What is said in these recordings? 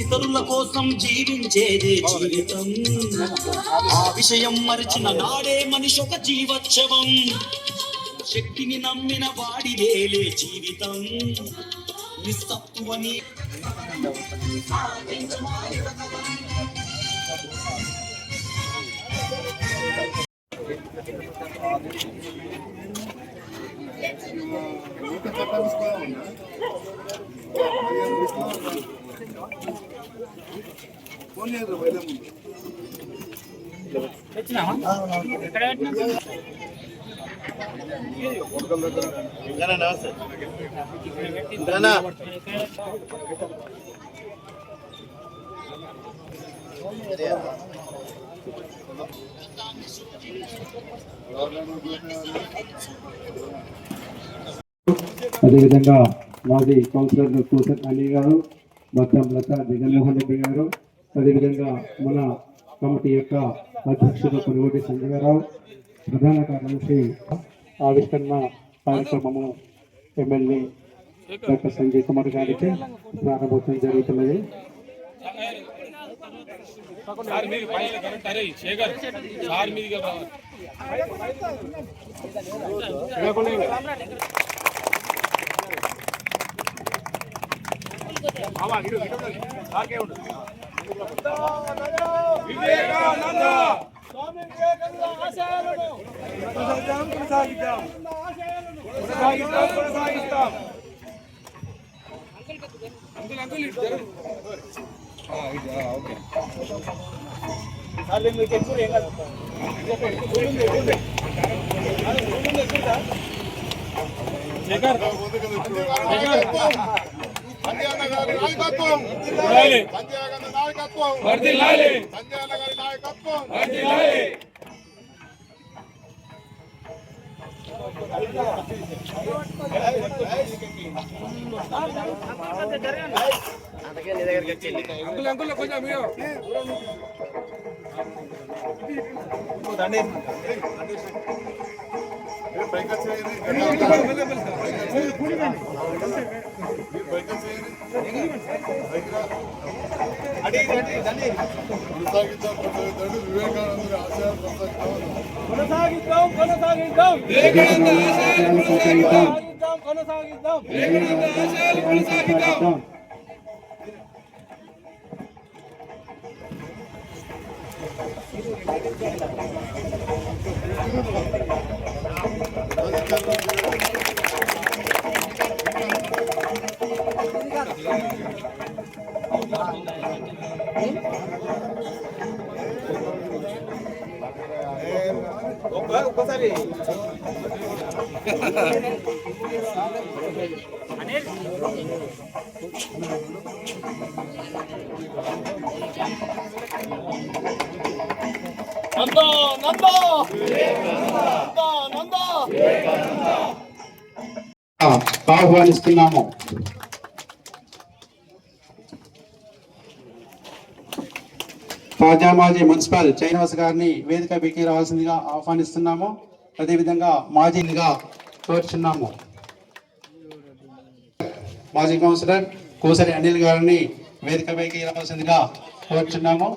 ఇతరుల కోసం జీవించేదే జీవితం. ఆ విషయం మరిచిన నాడే మనిషి ఒక జీవోత్సవం. శక్తిని నమ్మిన వాడిదేలే జీవితం. నిస్సత్తువని అదేవిధంగా మాజీ కౌన్సిలర్ కూసర్ అలీ గారు, బద్దం లతా జగన్మోహన్ రెడ్డి గారు, అదేవిధంగా మన కమిటీ యొక్క అధ్యక్షుడు కొనుగోటి సంజయరావు, ప్రధాన కార్యదర్శి ఆవిష్కరణ కార్యక్రమము ఎమ్మెల్యే డాక్టర్ సంజయ్ కుమార్ గారికి ప్రారంభోత్సవం జరుగుతున్నది. ఒక్కసారి ఆహ్వానిస్తున్నాము. తాజా మాజీ మున్సిపల్ చైనాస్ గారిని వేదిక బిక్కి రావాల్సిందిగా ఆహ్వానిస్తున్నాము. అదేవిధంగా మాజీగా కోరుచున్నాము. మాజీ కౌన్సిలర్ కోసరి అనిల్ గారిని వేదిక పైకి రావాల్సిందిగా కోరుచున్నాము.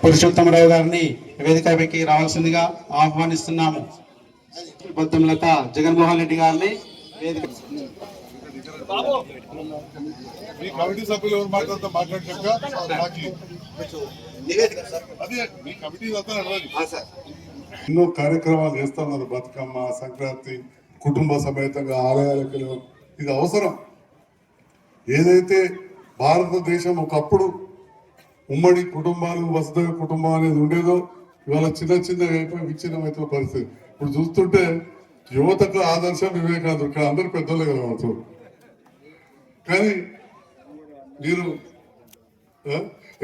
పురుషోత్తమరావు గారిని వేదిక పైకి రావాల్సిందిగా ఆహ్వానిస్తున్నాము. బద్దం లత జగన్మోహన్ రెడ్డి గారిని వేదిక కమిటీ సభ్యులు ఎవరు మాట్లాడాక ఎన్నో కార్యక్రమాలు చేస్తా ఉన్నారు. బతుకమ్మ, సంక్రాంతి, కుటుంబ సమేతంగా ఆలయాలకు ఇది అవసరం. ఏదైతే భారతదేశం ఒకప్పుడు ఉమ్మడి కుటుంబాలు, వసుదైవ కుటుంబం అనేది ఉండేదో ఇవాళ చిన్న చిన్నగా అయిపోయి విచ్ఛిన్నమైతే పరిస్థితి. ఇప్పుడు చూస్తుంటే యువతకు ఆదర్శం వివేకానంద, ఇక్కడ అందరు పెద్దోళ్ళే కలవచ్చు. కానీ మీరు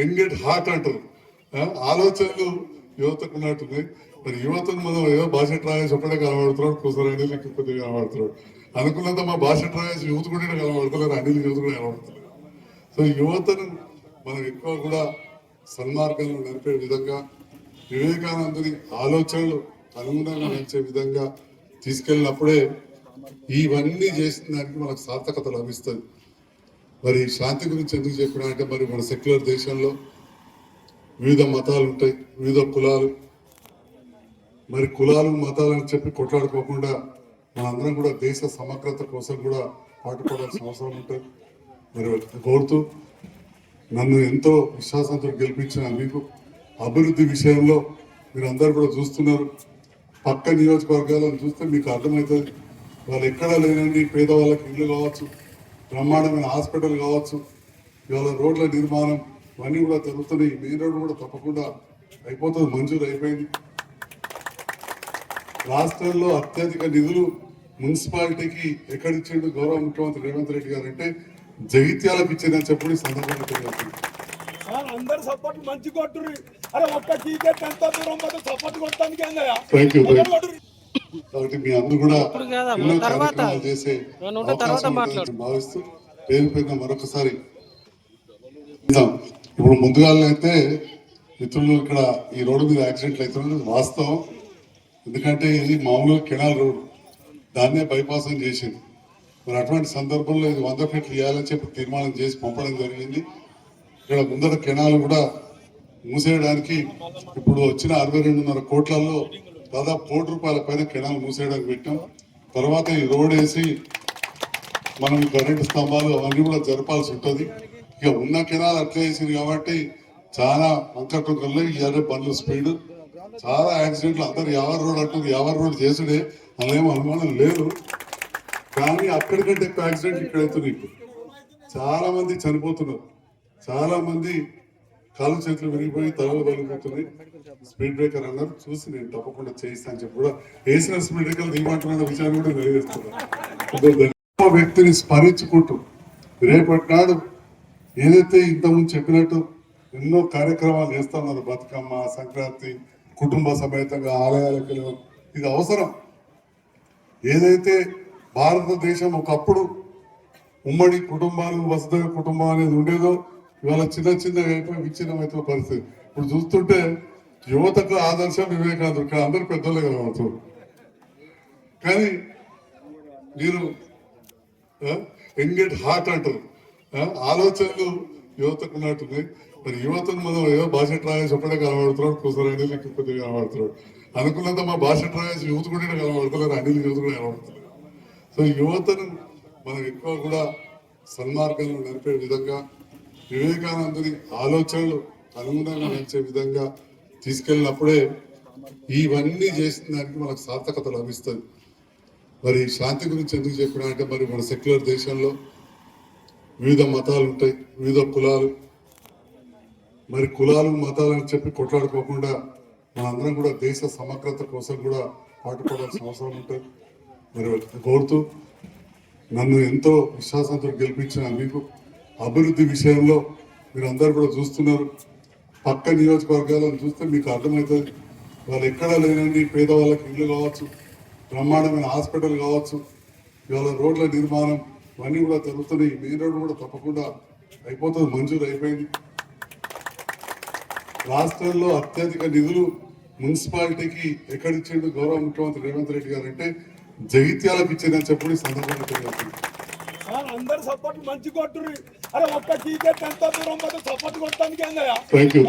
ఎంగేట్ హార్ట్ అంటారు, ఆలోచనలు యువతకు ఉన్నట్టున్నాయి. మరి యువతను మనం ఏదో భాష ట్రాయల్స్ ఒక్కడే కనబడుతున్నాడు కూసరండి కొద్దిగా కనబడుతున్నాడు అనుకున్నంత మా భాష ట్రాయల్స్ యూత్ కూడా కనబడతలేరు అనిల్ యూత్ కూడా కనబడతలేరు. సో యువతను మనం ఎక్కువ కూడా సన్మార్గంలో నడిపే విధంగా వివేకానందుని ఆలోచనలు అనుగుణంగా నడిచే విధంగా తీసుకెళ్ళినప్పుడే ఇవన్నీ చేసిన దానికి మనకు సార్థకత లభిస్తుంది. మరి శాంతి గురించి ఎందుకు చెప్పినా అంటే మరి మన సెక్యులర్ దేశంలో వివిధ మతాలు ఉంటాయి, వివిధ కులాలు, మరి కులాలు మతాలు అని చెప్పి కొట్లాడుకోకుండా మనందరం కూడా దేశ సమగ్రత కోసం కూడా పాటుపడాల్సిన అవసరం ఉంటుంది. మరి కోరుతూ నన్ను ఎంతో విశ్వాసంతో గెలిపించిన మీకు అభివృద్ధి విషయంలో మీరు అందరు కూడా చూస్తున్నారు. పక్క నియోజకవర్గాలను చూస్తే మీకు అర్థమవుతుంది. వాళ్ళు ఎక్కడా లేనండి పేదవాళ్ళకి ఇల్లు కావచ్చు, బ్రహ్మాండమైన హాస్పిటల్ కావచ్చు, ఇవాళ రోడ్ల నిర్మాణం ఇవన్నీ కూడా జరుగుతున్నాయి. మెయిన్ రోడ్డు కూడా తప్పకుండా అయిపోతుంది, మంజూరు అయిపోయింది. రాష్ట్రంలో అత్యధిక నిధులు మున్సిపాలిటీకి ఎక్కడిచ్చిండు గౌరవ ముఖ్యమంత్రి రేవంత్ రెడ్డి గారు అంటే జగిత్యాలకు ఇచ్చిందని చెప్పి ఈ సందర్భంగా తెలియజేస్తుంది. అందరు సపోర్ట్ మంచి కొట్టుర్రి. అరే ఒక్క టీకెట్ ఎంత దూరం పోతే సపోర్ట్ కొట్టడానికి థ్యాంక్ యూ. కాబట్టి మీ అందరూ కూడా ఎన్నో కార్యక్రమాలు చేసే భావిస్తూ పేరు పేరున మరొకసారి ఇప్పుడు ముందుగాలైతే మిత్రులు ఇక్కడ ఈ రోడ్డు మీద యాక్సిడెంట్లు అవుతున్నది వాస్తవం. ఎందుకంటే ఇది మామూలుగా కెనాల్ రోడ్, దాన్నే బైపాస్ అని చేసింది. మరి అటువంటి సందర్భంలో ఇది 100 ఫీట్లు ఇవ్వాలని చెప్పి తీర్మానం చేసి పంపడం జరిగింది. ఇక్కడ ముందర కెనాల్ కూడా మూసేయడానికి ఇప్పుడు వచ్చిన 62.5 కోట్లలో దాదాపు ₹1 పైన కెనాల్ మూసేయడానికి పెట్టాం. తర్వాత ఈ రోడ్ వేసి మనం కరెంటు స్తంభాలు అవన్నీ కూడా జరపాల్సి ఉంటుంది. ఇక ఉన్న కెనాల్ అట్లే వేసింది కాబట్టి చాలా అంకట్టుకల్లో ఇవాళ బండ్లు స్పీడ్, చాలా యాక్సిడెంట్లు. అందరు యావర్ రోడ్ అంటుంది, యావర్ రోడ్ చేసుడే అదేమో అనుమానం లేదు. కానీ అక్కడికంటే ఎక్కువ యాక్సిడెంట్ ఇక్కడ అవుతున్నాయి. చాలా మంది చనిపోతున్నారు, చాలా మంది కాలు చేతులు విరిగిపోయి తలలు పలిపోతున్నాయి. స్పీడ్ బ్రేకర్ అన్నారు, చూసి నేను తప్పకుండా చేయిస్తాను అని చెప్పి కూడా వేసిన స్పీడ్ బ్రేకర్ దిగమంటున్న విషయాన్ని కూడా తెలియజేస్తున్నాను. వ్యక్తిని స్మరించుకుంటూ రేపటి నాడు ఏదైతే ఇంతకుముందు చెప్పినట్టు ఎన్నో కార్యక్రమాలు చేస్తా ఉన్నారు, బతుకమ్మ, సంక్రాంతి, కుటుంబ సమేతంగా ఆలయాలకు వెళ్ళడం, ఇది అవసరం. ఏదైతే భారతదేశం ఒకప్పుడు ఉమ్మడి కుటుంబాలు, వసుదైవ కుటుంబం అనేది ఉండేదో ఇవాళ చిన్న చిన్న విచ్ఛిన్నమైతే పరిస్థితి. ఇప్పుడు చూస్తుంటే యువతకు ఆదర్శం వివేకానంద, ఇక్కడ అందరూ పెద్దలే కనబడుతున్నారు. కానీ మీరు ఎంగేట్ హార్ట్ అంటారు, ఆలోచనలు యువతకు ఉన్నట్టున్నాయి. మరి యువతను మనం ఏదో భాష ట్రాయల్స్ ఒక్కడే కనబడుతున్నాడు కూసరండి కొద్దిగా కనబడుతున్నాడు అనుకున్నంత మా భాష ట్రాయల్స్ యూత్ కూడా కనబడతలేరు, అనిల్ యూత్ కూడా కనబడతలేరు. సో యువతను మనం ఎక్కువ కూడా సన్మార్గంలో నడిపే విధంగా వివేకానందుని ఆలోచనలు అనుగుణంగా నడిచే విధంగా తీసుకెళ్ళినప్పుడే ఇవన్నీ చేసిన దానికి మనకు సార్థకత లభిస్తుంది. మరి శాంతి గురించి ఎందుకు చెప్పినా అంటే మరి మన సెక్యులర్ దేశంలో వివిధ మతాలు ఉంటాయి, వివిధ కులాలు, మరి కులాలు మతాలు అని చెప్పి కొట్లాడుకోకుండా మనందరం కూడా దేశ సమగ్రత కోసం కూడా పాటుపడాల్సిన అవసరం ఉంటుంది. మరి కోరుతూ నన్ను ఎంతో విశ్వాసంతో గెలిపించిన మీకు అభివృద్ధి విషయంలో మీరు అందరు కూడా చూస్తున్నారు. పక్క నియోజకవర్గాలను చూస్తే మీకు అర్థమవుతుంది. వాళ్ళు ఎక్కడా లేనండి పేదవాళ్ళకి ఇల్లు కావచ్చు, బ్రహ్మాండమైన హాస్పిటల్ కావచ్చు, ఇవాళ రోడ్ల నిర్మాణం ఇవన్నీ కూడా జరుగుతున్నాయి. మెయిన్ రోడ్డు కూడా తప్పకుండా అయిపోతుంది, మంజూరు అయిపోయింది. రాష్ట్రంలో అత్యధిక నిధులు మున్సిపాలిటీకి ఎక్కడిచ్చిండు గౌరవ ముఖ్యమంత్రి రేవంత్ రెడ్డి గారు అంటే జగిత్యాలకు ఇచ్చిందని చెప్పి ఈ సందర్భంగా తెలియజేస్తుంది. అందరు సపోర్ట్ మంచి కొట్టుర్రి. అరే ఒక్క టీకెట్ ఎంత దూరం పోతే సపోర్ట్ కొట్టడానికి థ్యాంక్ యూ.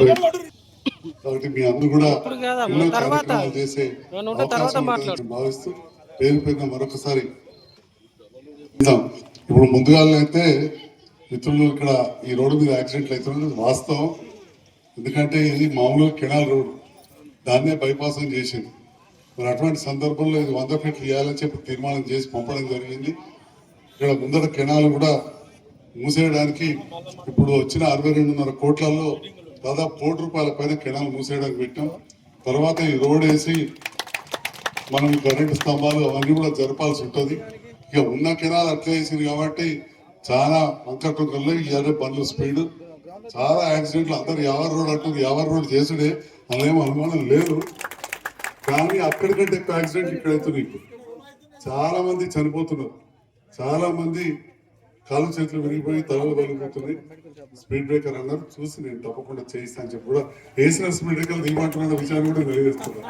కాబట్టి మీ అందరూ కూడా ఎన్నో కార్యక్రమాలు చేసే భావిస్తూ పేరు పేరున మరొకసారి ఇప్పుడు ముందుగాలైతే మిత్రులు ఇక్కడ ఈ రోడ్డు మీద యాక్సిడెంట్లు అవుతున్నది వాస్తవం. ఎందుకంటే ఇది మామూలుగా కెనాల్ రోడ్, దాన్నే బైపాస్ అని చేసింది. మరి అటువంటి సందర్భంలో ఇది 100 ఫీట్లు ఇవ్వాలని చెప్పి తీర్మానం చేసి పంపడం జరిగింది. ఇక్కడ ముందర కెనాల్ కూడా మూసేయడానికి ఇప్పుడు వచ్చిన 62.5 కోట్లలో దాదాపు ₹1 పైన కెనాల్ మూసేయడానికి పెట్టాం. తర్వాత ఈ రోడ్ వేసి మనం కరెంటు స్తంభాలు అవన్నీ కూడా జరపాల్సి ఉంటుంది. ఇక ఉన్న కెనాల్ అట్లే వేసింది కాబట్టి చాలా అంకట్టుకల్లో ఇవాళ బండ్లు స్పీడ్, చాలా యాక్సిడెంట్లు. అందరు యావర్ రోడ్ అంటుంది, యావర్ రోడ్ చేసుడే అదేమో అనుమానం లేదు. కానీ అక్కడికంటే ఎక్కువ యాక్సిడెంట్ ఇక్కడ అవుతున్నాయి. చాలా మంది చనిపోతున్నారు, చాలా మంది కాలు చేతులు విరిగిపోయి తలలు పలిపోతున్నాయి. స్పీడ్ బ్రేకర్ అన్నారు, చూసి నేను తప్పకుండా చేయిస్తాను చెప్పి కూడా వేసిన స్పీడ్ బ్రేకర్ దిగమంటున్న విషయాన్ని కూడా తెలియజేస్తున్నాను.